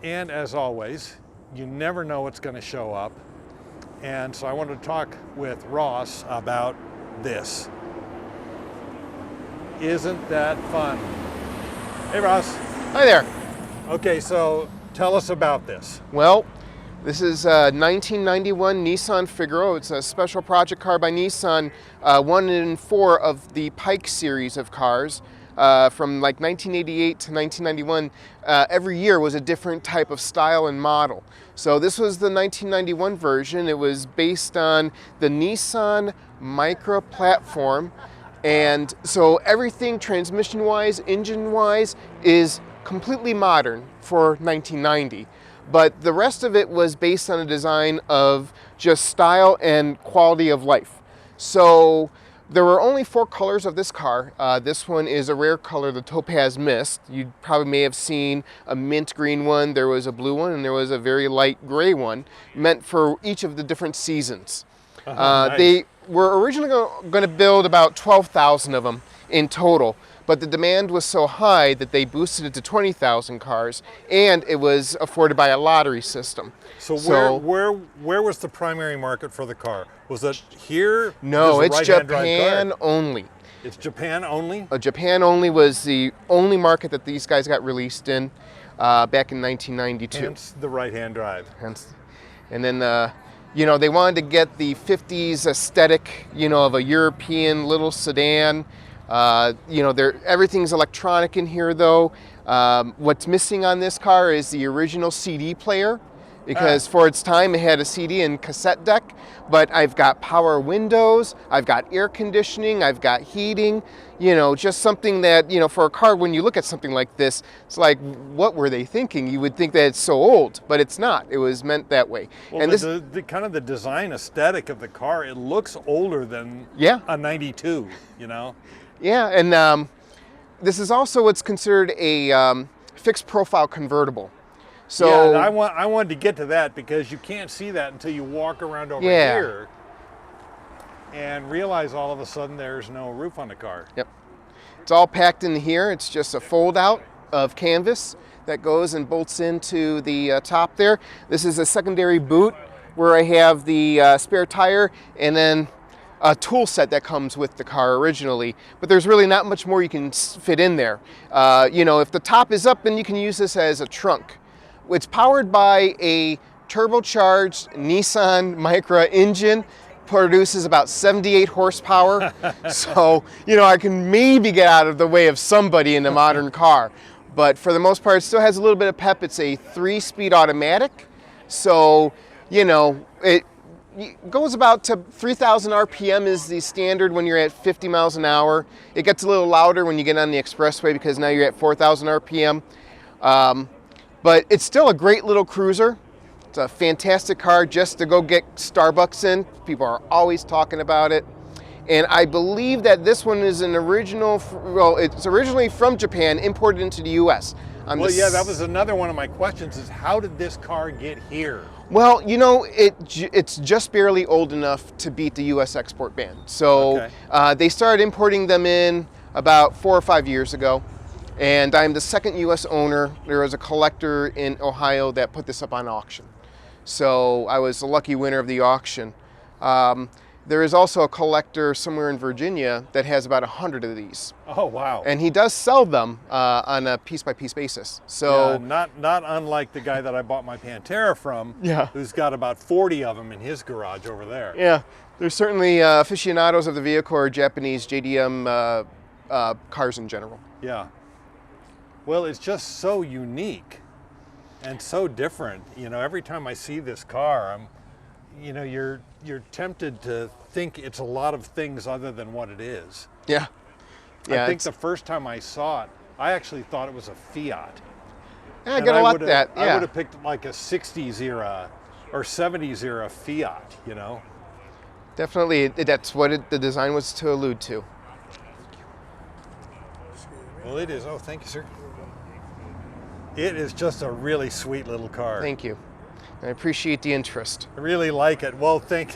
And as always, you never know what's going to show up. And so I wanted to talk with Ross about this. Isn't that fun? Hey, Ross. Hi there. Okay, so tell us about this. Well, this is a 1991 Nissan Figaro. It's a special project car by Nissan, one in four of the Pike series of cars. From like 1988 to 1991, every year was a different type of style and model. So this was the 1991 version. It was based on the Nissan Micra platform. And so everything transmission-wise, engine-wise, is completely modern for 1990. But the rest of it was based on a design of just style and quality of life. So there were only four colors of this car. This one is a rare color, the Topaz Mist. You probably may have seen a mint green one, there was a blue one, and there was a very light gray one, meant for each of the different seasons. Nice. They were originally going to build about 12,000 of them in total, but the demand was so high that they boosted it to 20,000 cars, and it was afforded by a lottery system. So where was the primary market for the car? Was it here? No, it's Japan only. It's Japan only? Japan only was the only market that these guys got released in back in 1992. Hence the right-hand drive. Hence, and then you know, they wanted to get the 50s aesthetic, you know, of a European little sedan. You know, everything's electronic in here, though. What's missing on this car is the original CD player, because for its time it had a CD and cassette deck. But I've got power windows, I've got air conditioning, I've got heating. You know, just something that, you know, for a car, when you look at something like this, it's like, what were they thinking? You would think that it's so old, but it's not. It was meant that way. Well, and the kind of the design aesthetic of the car, it looks older than a 92, you know? Yeah, and this is also what's considered a fixed profile convertible. So yeah, I wanted to get to that because you can't see that until you walk around over here and realize all of a sudden there's no roof on the car. Yep. It's all packed in here. It's just a fold out of canvas that goes and bolts into the top there. This is a secondary boot where I have the spare tire and then a tool set that comes with the car originally, but there's really not much more you can fit in there. You know, if the top is up, then you can use this as a trunk. It's powered by a turbocharged Nissan Micra engine, produces about 78 horsepower. So, you know, I can maybe get out of the way of somebody in a modern car. But for the most part, it still has a little bit of pep. It's a 3-speed automatic. So, you know, it goes about to 3,000 RPM is the standard when you're at 50 miles an hour. It gets a little louder when you get on the expressway because now you're at 4,000 RPM. But it's still a great little cruiser. It's a fantastic car just to go get Starbucks in. People are always talking about it. And I believe that this one is an original, well, it's originally from Japan, imported into the US. Well, yeah, that was another one of my questions is how did this car get here? Well, you know, it's just barely old enough to beat the US export ban. So they started importing them in about 4 or 5 years ago. And I'm the second US owner. There was a collector in Ohio that put this up on auction. So I was the lucky winner of the auction. There is also a collector somewhere in Virginia that has about 100 of these. Oh, wow. And he does sell them on a piece-by-piece basis. So yeah, not unlike the guy that I bought my Pantera from, who's got about 40 of them in his garage over there. Yeah, there's certainly aficionados of the vehicle or Japanese JDM cars in general. Yeah. Well, it's just so unique and so different. You know, every time I see this car, you know, you're tempted to think it's a lot of things other than what it is. Yeah. I think the first time I saw it, I actually thought it was a Fiat. Yeah, I get a lot of that. Yeah. I would have picked like a 60s era or 70s era Fiat, you know? Definitely, that's what the design was to allude to. Well, it is. Oh, thank you, sir. It is just a really sweet little car. Thank you. I appreciate the interest. I really like it. Well, thanks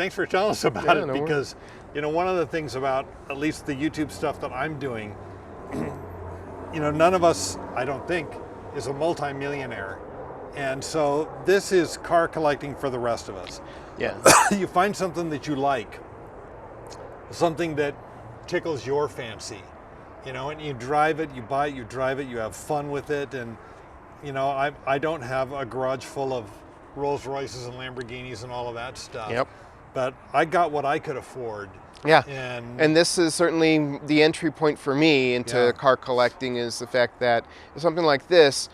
for telling us about it, because, you know, one of the things about at least the YouTube stuff that I'm doing, you know, none of us, I don't think, is a multimillionaire. And so this is car collecting for the rest of us. Yeah. You find something that you like, something that tickles your fancy, and you drive it, you buy it, you drive it, you have fun with it. And, I don't have a garage full of Rolls Royces and Lamborghinis and all of that stuff. Yep. But I got what I could afford. Yeah, and this is certainly the entry point for me into car collecting, is the fact that something like this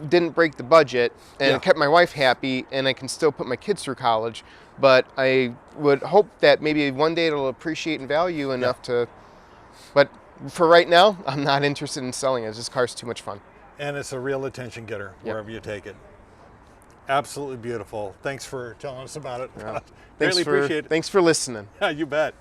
didn't break the budget, and it kept my wife happy, and I can still put my kids through college. But I would hope that maybe one day it'll appreciate in value enough to. But for right now, I'm not interested in selling it. This car's too much fun. And it's a real attention getter wherever you take it. Absolutely beautiful. Thanks for telling us about it. Greatly appreciate it. Thanks for listening. Yeah, you bet.